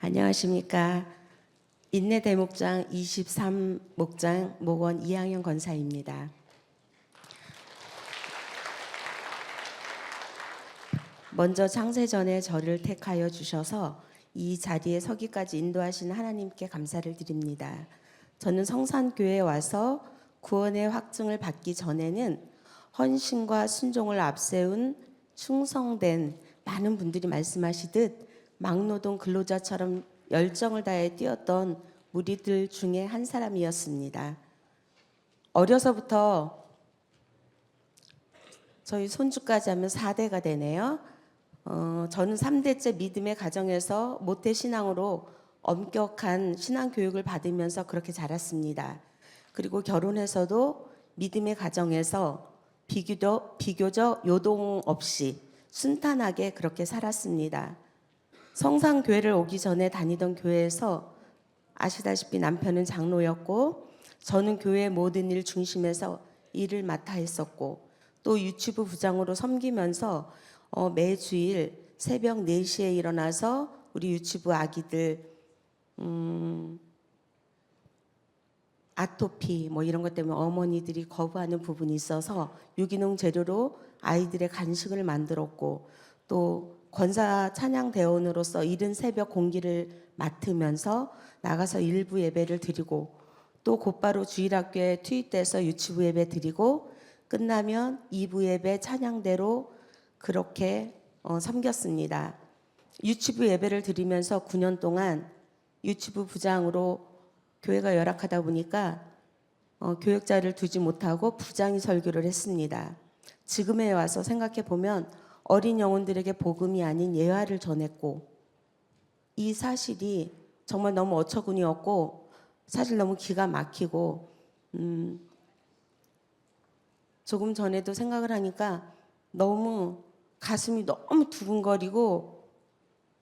안녕하십니까. 인내대목장 23목장 목원 이항영 권사입니다. 먼저 창세전에 저를 택하여 주셔서 이 자리에 서기까지 인도하신 하나님께 감사를 드립니다. 저는 성산교회에 와서 구원의 확증을 받기 전에는 헌신과 순종을 앞세운 충성된 많은 분들이 말씀하시듯 막노동 근로자처럼 열정을 다해 뛰었던 무리들 중에 한 사람이었습니다. 어려서부터 저희 손주까지 하면 4대가 되네요. 저는 3대째 믿음의 가정에서 모태신앙으로 엄격한 신앙교육을 받으면서 그렇게 자랐습니다. 그리고 결혼해서도 믿음의 가정에서 비교적 요동 없이 순탄하게 그렇게 살았습니다. 성산교회를 오기 전에 다니던 교회에서 아시다시피 남편은 장로였고 저는 교회의 모든 일 중심에서 일을 맡아 했었고 또 유치부 부장으로 섬기면서 매주일 새벽 4시에 일어나서 우리 유치부 아기들 아토피 이런 것 때문에 어머니들이 거부하는 부분이 있어서 유기농 재료로 아이들의 간식을 만들었고 또 권사 찬양대원으로서 이른 새벽 공기를 맡으면서 나가서 일부 예배를 드리고 또 곧바로 주일학교에 투입돼서 유치부 예배 드리고 끝나면 2부 예배 찬양대로 그렇게 섬겼습니다. 유치부 예배를 드리면서 9년 동안 유치부 부장으로 교회가 열악하다 보니까 교역자를 두지 못하고 부장이 설교를 했습니다. 지금에 와서 생각해 보면 어린 영혼들에게 복음이 아닌 예화를 전했고 이 사실이 정말 너무 어처구니없고 사실 너무 기가 막히고 조금 전에도 생각을 하니까 너무 가슴이 너무 두근거리고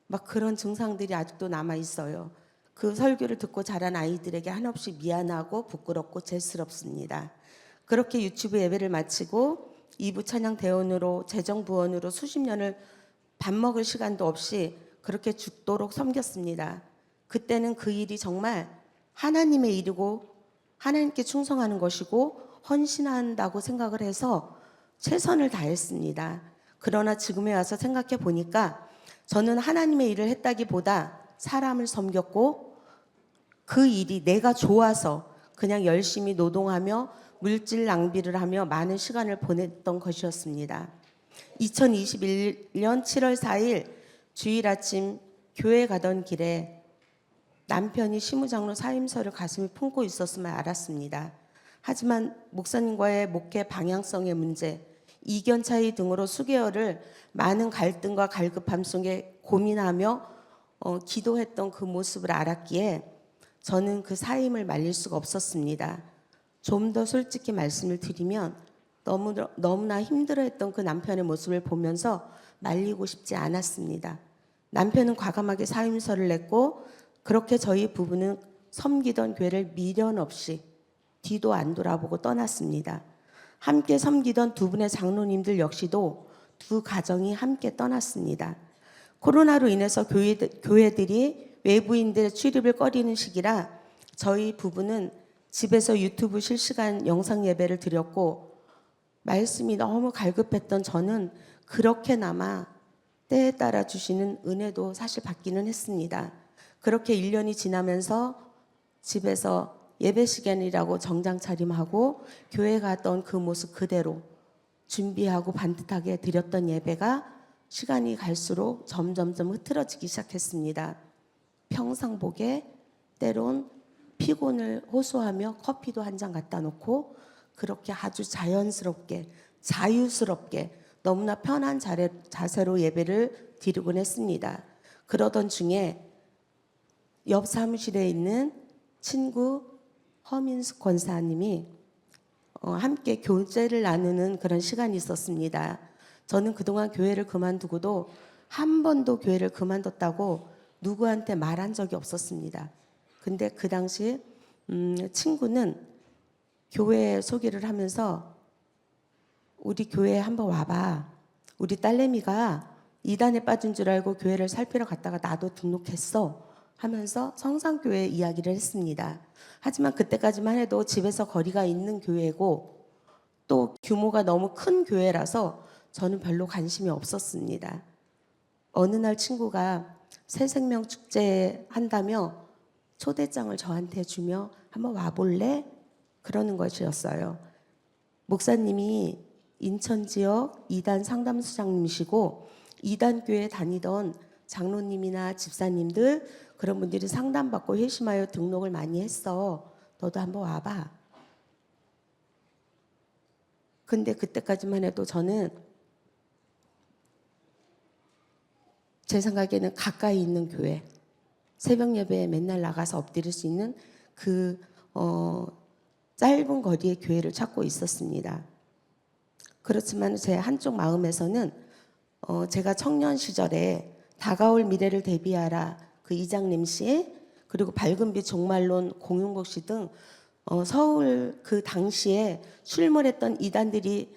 막 그런 증상들이 아직도 남아 있어요. 그 설교를 듣고 자란 아이들에게 한없이 미안하고 부끄럽고 죄스럽습니다. 그렇게 유치부 예배를 마치고 2부 찬양 대원으로 재정부원으로 수십 년을 밥 먹을 시간도 없이 그렇게 죽도록 섬겼습니다. 그때는 그 일이 정말 하나님의 일이고 하나님께 충성하는 것이고 헌신한다고 생각을 해서 최선을 다했습니다. 그러나 지금에 와서 생각해 보니까 저는 하나님의 일을 했다기보다 사람을 섬겼고 그 일이 내가 좋아서 그냥 열심히 노동하며 물질 낭비를 하며 많은 시간을 보냈던 것이었습니다. 2021년 7월 4일 주일 아침 교회 가던 길에 남편이 시무장로 사임서를 가슴에 품고 있었음을 알았습니다. 하지만 목사님과의 목회 방향성의 문제, 이견 차이 등으로 수개월을 많은 갈등과 갈급함 속에 고민하며 기도했던 그 모습을 알았기에 저는 그 사임을 말릴 수가 없었습니다. 좀 더 솔직히 말씀을 드리면 너무나 힘들어했던 그 남편의 모습을 보면서 말리고 싶지 않았습니다. 남편은 과감하게 사임서를 냈고 그렇게 저희 부부는 섬기던 교회를 미련 없이 뒤도 안 돌아보고 떠났습니다. 함께 섬기던 두 분의 장로님들 역시도 두 가정이 함께 떠났습니다. 코로나로 인해서 교회들이 외부인들의 출입을 꺼리는 시기라 저희 부부는 집에서 유튜브 실시간 영상 예배를 드렸고 말씀이 너무 갈급했던 저는 그렇게나마 때에 따라 주시는 은혜도 사실 받기는 했습니다. 그렇게 1년이 지나면서 집에서 예배 시간이라고 정장 차림하고 교회 갔던 그 모습 그대로 준비하고 반듯하게 드렸던 예배가 시간이 갈수록 점점점 흐트러지기 시작했습니다. 평상복에 때론 피곤을 호소하며 커피도 한 잔 갖다 놓고 그렇게 아주 자연스럽게 자유스럽게 너무나 편한 자세로 예배를 드리곤 했습니다. 그러던 중에 옆 사무실에 있는 친구 허민숙 권사님이 함께 교제를 나누는 그런 시간이 있었습니다. 저는 그동안 교회를 그만두고도 한 번도 교회를 그만뒀다고 누구한테 말한 적이 없었습니다. 근데 그 당시 친구는 교회 소개를 하면서 우리 교회에 한번 와봐. 우리 딸내미가 이단에 빠진 줄 알고 교회를 살피러 갔다가 나도 등록했어. 하면서 성산교회 이야기를 했습니다. 하지만 그때까지만 해도 집에서 거리가 있는 교회고 또 규모가 너무 큰 교회라서 저는 별로 관심이 없었습니다. 어느 날 친구가 새생명 축제 한다며 초대장을 저한테 주며 한번 와볼래? 그러는 것이었어요. 목사님이 인천 지역 이단 상담소장님이시고 이단 교회 다니던 장로님이나 집사님들 그런 분들이 상담받고 회심하여 등록을 많이 했어. 너도 한번 와봐. 근데 그때까지만 해도 저는 제 생각에는 가까이 있는 교회, 새벽 예배에 맨날 나가서 엎드릴 수 있는 그 짧은 거리의 교회를 찾고 있었습니다. 그렇지만 제 한쪽 마음에서는 제가 청년 시절에 다가올 미래를 대비하라 그 이장림 씨 그리고 밝은빛 종말론 공윤복 씨 등 서울 그 당시에 출몰했던 이단들이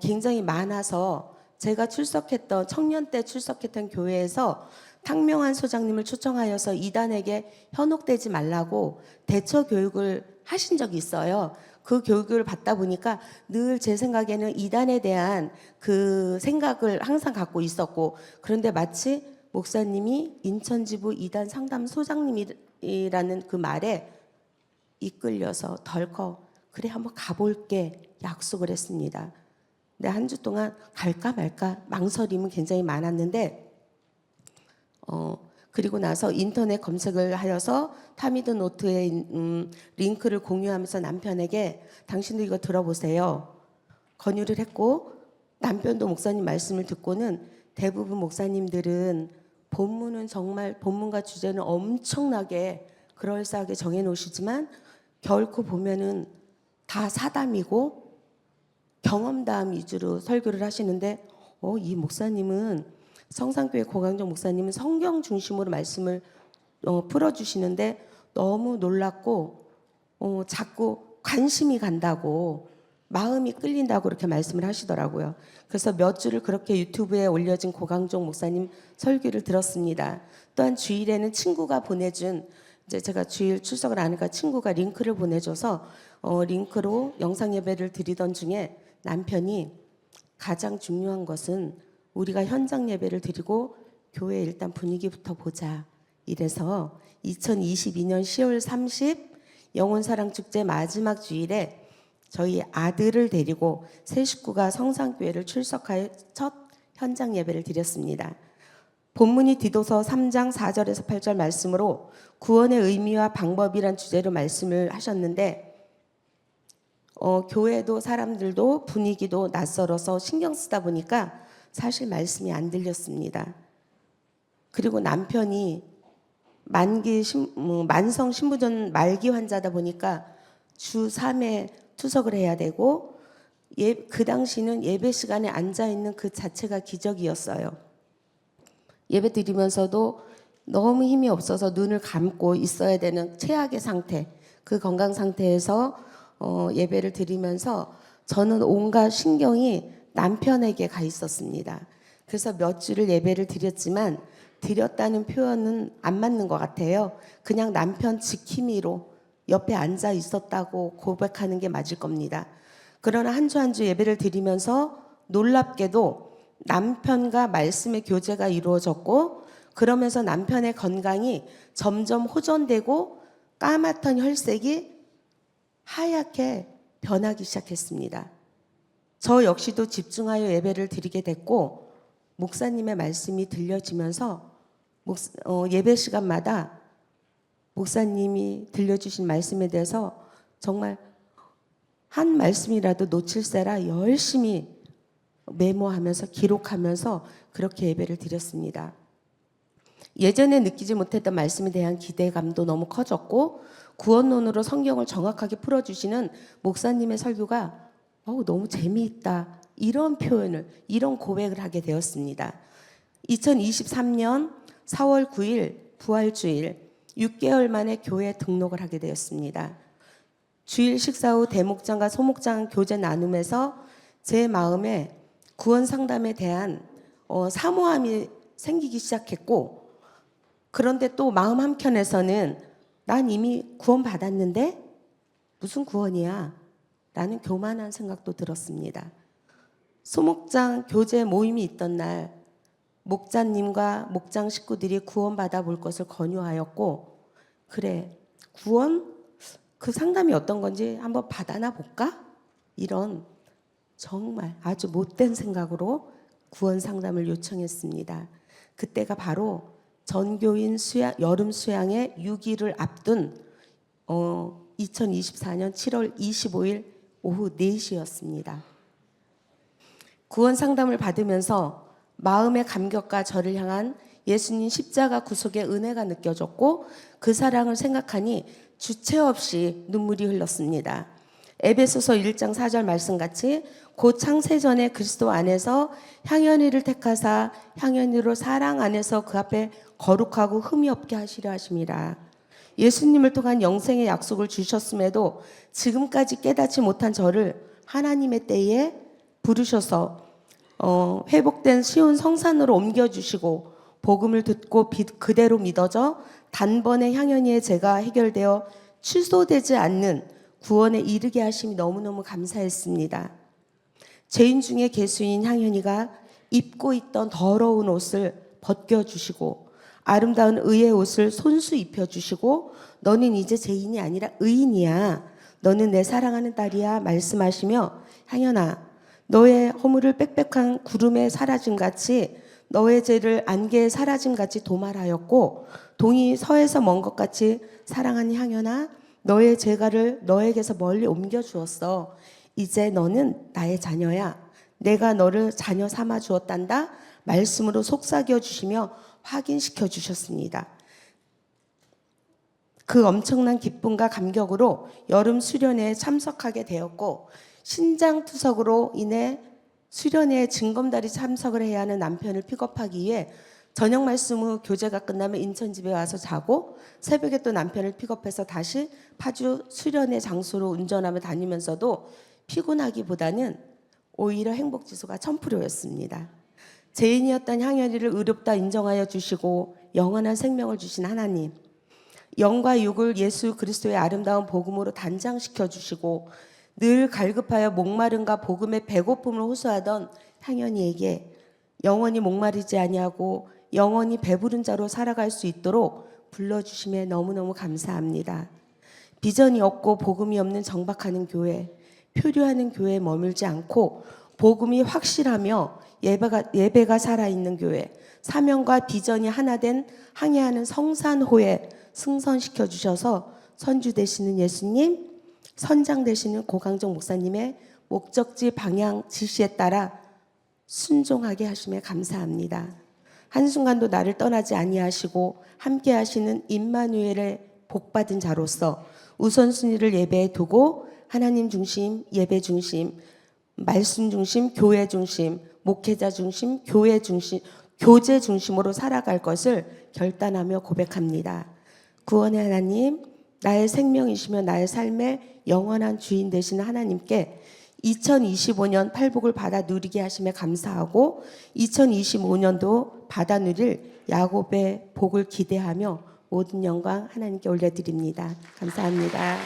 굉장히 많아서 제가 출석했던 청년 때 출석했던 교회에서 탕명한 소장님을 초청하여서 이단에게 현혹되지 말라고 대처 교육을 하신 적이 있어요. 그 교육을 받다 보니까 늘 제 생각에는 이단에 대한 그 생각을 항상 갖고 있었고 그런데 마치 목사님이 인천지부 이단 상담소장님이라는 그 말에 이끌려서 덜컥 그래 한번 가볼게 약속을 했습니다. 근데 한 주 동안 갈까 말까 망설임은 굉장히 많았는데 그리고 나서 인터넷 검색을 하여서 타미드 노트에 링크를 공유하면서 남편에게 당신도 이거 들어보세요. 권유를 했고 남편도 목사님 말씀을 듣고는 대부분 목사님들은 본문은 정말 본문과 주제는 엄청나게 그럴싸하게 정해놓으시지만 결코 보면은 다 사담이고 경험담 위주로 설교를 하시는데 이 목사님은 성산교회 고강정 목사님은 성경 중심으로 말씀을 풀어주시는데 너무 놀랍고 자꾸 관심이 간다고 마음이 끌린다고 그렇게 말씀을 하시더라고요. 그래서 몇 주를 그렇게 유튜브에 올려진 고강정 목사님 설교를 들었습니다. 또한 주일에는 친구가 보내준 이제 제가 주일 출석을 안 하니까 친구가 링크를 보내줘서 링크로 영상 예배를 드리던 중에 남편이 가장 중요한 것은 우리가 현장 예배를 드리고 교회 일단 분위기부터 보자. 이래서 2022년 10월 30 영혼사랑축제 마지막 주일에 저희 아들을 데리고 세 식구가 성산교회를 출석하여 첫 현장 예배를 드렸습니다. 본문이 디도서 3장 4절에서 8절 말씀으로 구원의 의미와 방법이란 주제로 말씀을 하셨는데 교회도 사람들도 분위기도 낯설어서 신경 쓰다 보니까 사실 말씀이 안 들렸습니다. 그리고 남편이 만성 신부전 말기 환자다 보니까 주 3회 투석을 해야 되고 그 당시는 예배 시간에 앉아 있는 그 자체가 기적이었어요. 예배 드리면서도 너무 힘이 없어서 눈을 감고 있어야 되는 최악의 상태, 그 건강 상태에서 예배를 드리면서 저는 온갖 신경이 남편에게 가 있었습니다. 그래서 몇 주를 예배를 드렸지만 드렸다는 표현은 안 맞는 것 같아요. 그냥 남편 지킴이로 옆에 앉아 있었다고 고백하는 게 맞을 겁니다. 그러나 한 주 한 주 예배를 드리면서 놀랍게도 남편과 말씀의 교제가 이루어졌고 그러면서 남편의 건강이 점점 호전되고 까맣던 혈색이 하얗게 변하기 시작했습니다. 저 역시도 집중하여 예배를 드리게 됐고 목사님의 말씀이 들려지면서 예배 시간마다 목사님이 들려주신 말씀에 대해서 정말 한 말씀이라도 놓칠세라 열심히 메모하면서 기록하면서 그렇게 예배를 드렸습니다. 예전에 느끼지 못했던 말씀에 대한 기대감도 너무 커졌고 구원론으로 성경을 정확하게 풀어주시는 목사님의 설교가 너무 재미있다 이런 표현을 이런 고백을 하게 되었습니다. 2023년 4월 9일 부활주일 6개월 만에 교회에 등록을 하게 되었습니다. 주일 식사 후 대목장과 소목장 교제 나눔에서 제 마음에 구원 상담에 대한 사모함이 생기기 시작했고 그런데 또 마음 한켠에서는 난 이미 구원받았는데 무슨 구원이야? 라는 교만한 생각도 들었습니다. 소목장 교제 모임이 있던 날 목자님과 목장 식구들이 구원받아 볼 것을 권유하였고, 그래, 구원? 그 상담이 어떤 건지 한번 받아나 볼까? 이런 정말 아주 못된 생각으로 구원 상담을 요청했습니다. 그때가 바로 전교인 여름 수양의 6일을 앞둔 2024년 7월 25일 오후 4시였습니다. 구원 상담을 받으면서 마음의 감격과 저를 향한 예수님 십자가 구속의 은혜가 느껴졌고, 그 사랑을 생각하니 주체 없이 눈물이 흘렀습니다. 에베소서 1장 4절 말씀같이 곧 창세전에 그리스도 안에서 향연이를 택하사 향연이로 사랑 안에서 그 앞에 거룩하고 흠이 없게 하시려 하심이라. 예수님을 통한 영생의 약속을 주셨음에도 지금까지 깨닫지 못한 저를 하나님의 때에 부르셔서 회복된 시온 성산으로 옮겨주시고, 복음을 듣고 그대로 믿어져 단번에 향연이의 죄가 해결되어 취소되지 않는 구원에 이르게 하심이 너무너무 감사했습니다. 죄인 중에 개수인 향연이가 입고 있던 더러운 옷을 벗겨주시고 아름다운 의의 옷을 손수 입혀주시고, 너는 이제 죄인이 아니라 의인이야, 너는 내 사랑하는 딸이야 말씀하시며, 향연아, 너의 허물을 빽빽한 구름에 사라짐같이 너의 죄를 안개에 사라짐같이 도말하였고, 동이 서에서 먼 것 같이 사랑하는 향연아, 너의 죄가를 너에게서 멀리 옮겨주었어. 이제 너는 나의 자녀야. 내가 너를 자녀 삼아 주었단다 말씀으로 속삭여 주시며 확인시켜 주셨습니다. 그 엄청난 기쁨과 감격으로 여름 수련회에 참석하게 되었고, 신장투석으로 인해 수련회에 징검다리 참석을 해야 하는 남편을 픽업하기 위해 저녁 말씀 후 교제가 끝나면 인천 집에 와서 자고, 새벽에 또 남편을 픽업해서 다시 파주 수련회 장소로 운전하며 다니면서도 피곤하기보다는 오히려 행복지수가 1000%였습니다. 죄인이었던 향연이를 의롭다 인정하여 주시고 영원한 생명을 주신 하나님, 영과 육을 예수 그리스도의 아름다운 복음으로 단장시켜 주시고 늘 갈급하여 목마름과 복음의 배고픔을 호소하던 향연이에게 영원히 목마르지 아니하고 영원히 배부른 자로 살아갈 수 있도록 불러주심에 너무너무 감사합니다. 비전이 없고 복음이 없는 정박하는 교회, 표류하는 교회에 머물지 않고 복음이 확실하며 예배가 살아있는 교회, 사명과 비전이 하나 된 항해하는 성산호에 승선시켜 주셔서 선주 되시는 예수님, 선장 되시는 고강정 목사님의 목적지 방향 지시에 따라 순종하게 하심에 감사합니다. 한순간도 나를 떠나지 아니하시고 함께 하시는 임마누엘의 복받은 자로서 우선순위를 예배에 두고 하나님 중심, 예배 중심, 말씀 중심, 교회 중심, 목회자 중심, 교회 중심, 교제 중심으로 살아갈 것을 결단하며 고백합니다. 구원의 하나님, 나의 생명이시며 나의 삶의 영원한 주인 되시는 하나님께 2025년 팔복을 받아 누리게 하심에 감사하고 2025년도 받아 누릴 야곱의 복을 기대하며 모든 영광 하나님께 올려드립니다. 감사합니다.